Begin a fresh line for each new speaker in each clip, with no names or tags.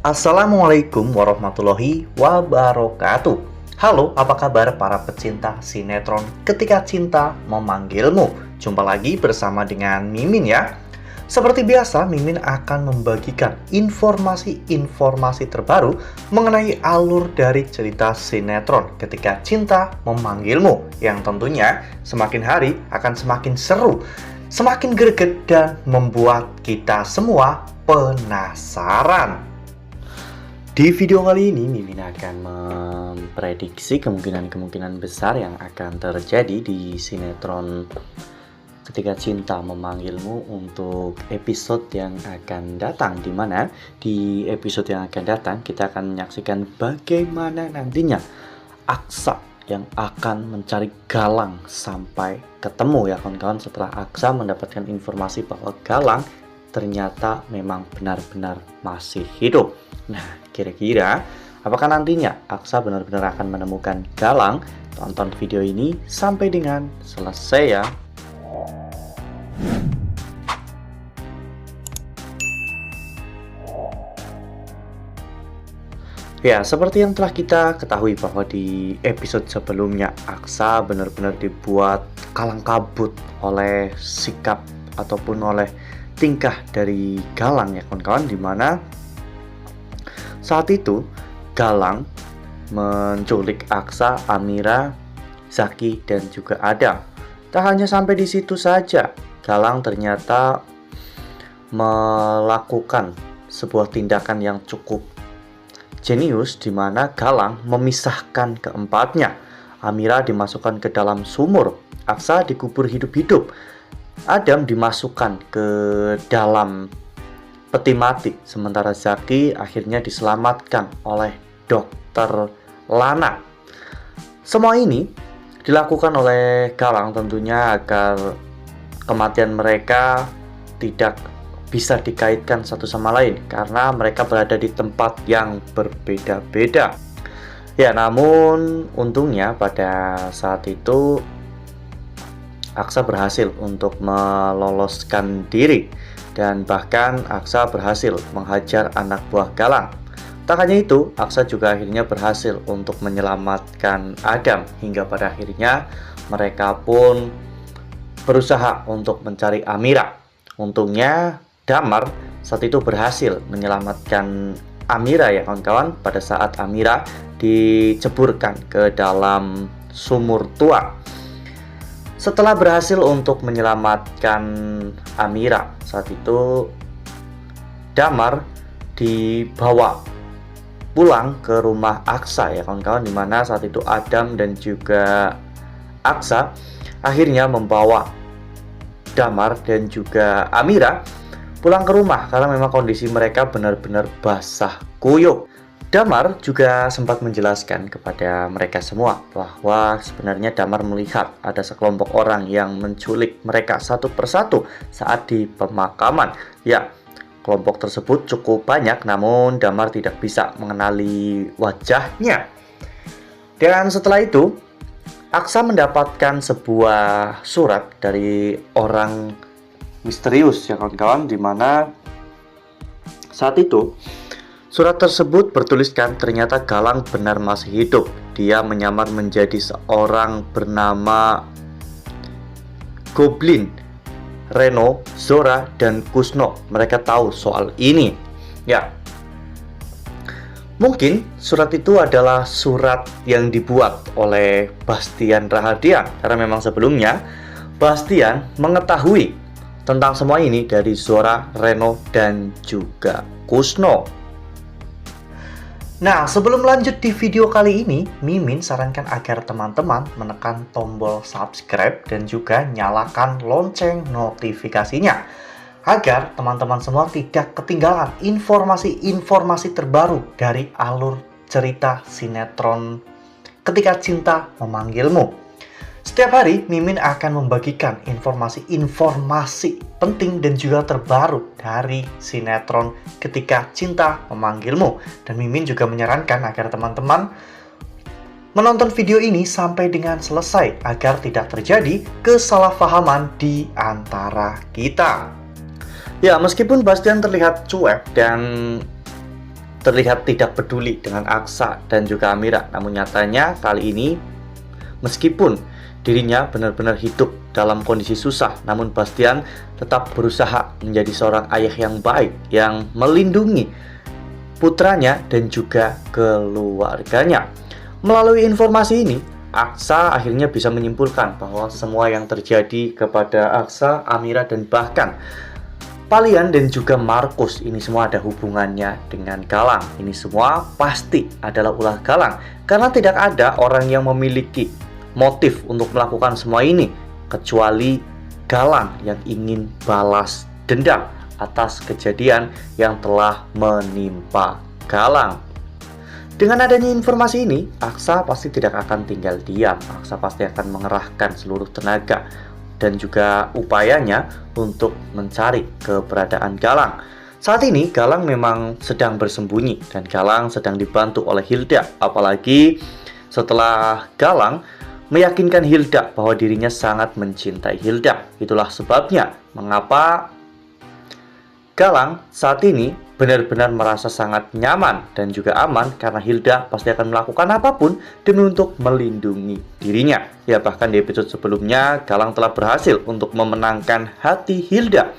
Assalamualaikum warahmatullahi wabarakatuh. Halo, apa kabar para pecinta sinetron Ketika Cinta Memanggilmu? Jumpa lagi bersama dengan Mimin ya. Seperti biasa, Mimin akan membagikan informasi-informasi terbaru mengenai alur dari cerita sinetron Ketika Cinta Memanggilmu, yang tentunya semakin hari akan semakin seru, semakin greget, dan membuat kita semua penasaran. Di video kali ini, Mimin akan memprediksi kemungkinan-kemungkinan besar yang akan terjadi di sinetron Ketika Cinta Memanggilmu untuk episode yang akan datang, di mana di episode yang akan datang kita akan menyaksikan bagaimana nantinya Aksa yang akan mencari Galang sampai ketemu ya kawan-kawan, setelah Aksa mendapatkan informasi bahwa Galang ternyata memang benar-benar masih hidup. Nah, kira-kira apakah nantinya Aksa benar-benar akan menemukan Galang? Tonton video ini sampai dengan selesai ya. Ya, seperti yang telah kita ketahui bahwa di episode sebelumnya Aksa benar-benar dibuat kalang kabut oleh sikap ataupun oleh tingkah dari Galang ya kawan-kawan, dimana saat itu Galang menculik Aksa, Amira, Zaki, dan juga Adam. Tak hanya sampai di situ saja, Galang ternyata melakukan sebuah tindakan yang cukup jenius, di mana Galang memisahkan keempatnya. Amira dimasukkan ke dalam sumur, Aksa dikubur hidup-hidup, Adam dimasukkan ke dalam peti mati, sementara Zaki akhirnya diselamatkan oleh Dokter Lana. Semua ini dilakukan oleh Galang tentunya agar kematian mereka tidak bisa dikaitkan satu sama lain, karena mereka berada di tempat yang berbeda-beda. Ya, namun untungnya pada saat itu Aksa berhasil untuk meloloskan diri, dan bahkan Aksa berhasil menghajar anak buah Galang. Tak hanya itu, Aksa juga akhirnya berhasil untuk menyelamatkan Adam, hingga pada akhirnya mereka pun berusaha untuk mencari Amira. Untungnya Damar saat itu berhasil menyelamatkan Amira ya kawan-kawan, pada saat Amira diceburkan ke dalam sumur tua. Setelah berhasil untuk menyelamatkan Amira, saat itu Damar dibawa pulang ke rumah Aksa ya kawan-kawan, dimana saat itu Adam dan juga Aksa akhirnya membawa Damar dan juga Amira pulang ke rumah karena memang kondisi mereka benar-benar basah kuyup. Damar juga sempat menjelaskan kepada mereka semua bahwa sebenarnya Damar melihat ada sekelompok orang yang menculik mereka satu persatu saat di pemakaman. Ya, kelompok tersebut cukup banyak, namun Damar tidak bisa mengenali wajahnya. Dan setelah itu Aksa mendapatkan sebuah surat dari orang misterius ya kawan-kawan, dimana saat itu surat tersebut bertuliskan ternyata Galang benar masih hidup. Dia menyamar menjadi seorang bernama Goblin, Reno, Zora, dan Kusno. Mereka tahu soal ini. Ya, mungkin surat itu adalah surat yang dibuat oleh Bastian Rahadian, karena memang sebelumnya Bastian mengetahui tentang semua ini dari Zora, Reno, dan juga Kusno. Nah, sebelum lanjut di video kali ini, Mimin sarankan agar teman-teman menekan tombol subscribe dan juga nyalakan lonceng notifikasinya, agar teman-teman semua tidak ketinggalan informasi-informasi terbaru dari alur cerita sinetron Ketika Cinta Memanggilmu. Setiap hari, Mimin akan membagikan informasi-informasi penting dan juga terbaru dari sinetron Ketika Cinta Memanggilmu. Dan Mimin juga menyarankan agar teman-teman menonton video ini sampai dengan selesai, agar tidak terjadi kesalahpahaman di antara kita. Ya, meskipun Bastian terlihat cuek dan terlihat tidak peduli dengan Aksa dan juga Amira. Namun nyatanya kali ini, meskipun dirinya benar-benar hidup dalam kondisi susah, namun Bastian tetap berusaha menjadi seorang ayah yang baik, yang melindungi putranya dan juga keluarganya. Melalui informasi ini, Aksa akhirnya bisa menyimpulkan bahwa semua yang terjadi kepada Aksa, Amira, dan bahkan Palian dan juga Markus ini semua ada hubungannya dengan Galang. Ini semua pasti adalah ulah Galang, karena tidak ada orang yang memiliki motif untuk melakukan semua ini kecuali Galang yang ingin balas dendam atas kejadian yang telah menimpa Galang. Dengan adanya informasi ini, Aksa pasti tidak akan tinggal diam. Aksa pasti akan mengerahkan seluruh tenaga dan juga upayanya untuk mencari keberadaan Galang. Saat ini Galang memang sedang bersembunyi dan Galang sedang dibantu oleh Hilda. Apalagi setelah Galang meyakinkan Hilda bahwa dirinya sangat mencintai Hilda. Itulah sebabnya mengapa Galang saat ini benar-benar merasa sangat nyaman dan juga aman, karena Hilda pasti akan melakukan apapun demi untuk melindungi dirinya. Ya, bahkan di episode sebelumnya Galang telah berhasil untuk memenangkan hati Hilda.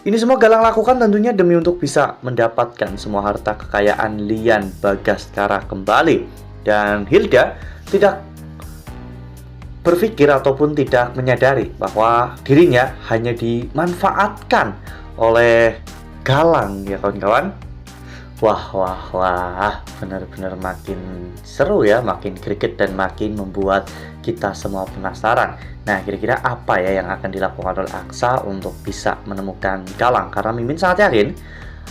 Ini semua Galang lakukan tentunya demi untuk bisa mendapatkan semua harta kekayaan Lian Bagaskara kembali. Dan Hilda tidak berpikir ataupun tidak menyadari bahwa dirinya hanya dimanfaatkan oleh Galang, ya kawan-kawan. Wah, benar-benar makin seru ya, makin greget dan makin membuat kita semua penasaran. Nah, kira-kira apa ya yang akan dilakukan oleh Aksa untuk bisa menemukan Galang? Karena Mimin sangat yakin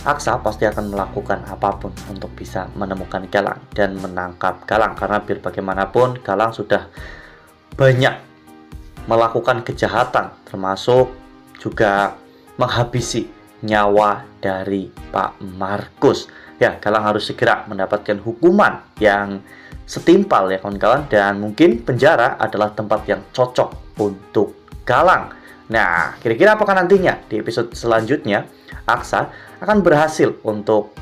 Aksa pasti akan melakukan apapun untuk bisa menemukan Galang dan menangkap Galang. Karena biar bagaimanapun Galang sudah banyak melakukan kejahatan, termasuk juga menghabisi nyawa dari Pak Markus. Ya, Galang harus segera mendapatkan hukuman yang setimpal ya kawan-kawan, dan mungkin penjara adalah tempat yang cocok untuk Galang. Nah, kira-kira apakah nantinya di episode selanjutnya Aksa akan berhasil untuk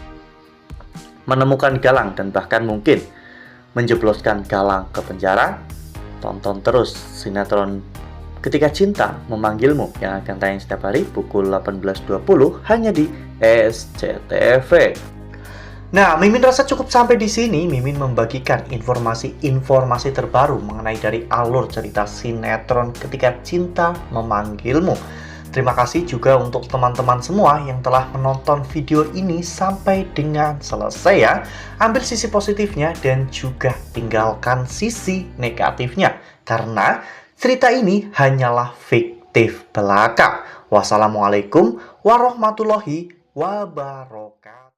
menemukan Galang dan bahkan mungkin menjebloskan Galang ke penjara? Tonton terus sinetron Ketika Cinta Memanggilmu yang akan tayang setiap hari pukul 18.20 hanya di SCTV. Nah, Mimin rasa cukup sampai di sini. Mimin membagikan informasi terbaru mengenai dari alur cerita sinetron Ketika Cinta Memanggilmu. Terima kasih juga untuk teman-teman semua yang telah menonton video ini sampai dengan selesai ya. Ambil sisi positifnya dan juga tinggalkan sisi negatifnya, karena cerita ini hanyalah fiktif belaka. Wassalamualaikum warahmatullahi wabarakatuh.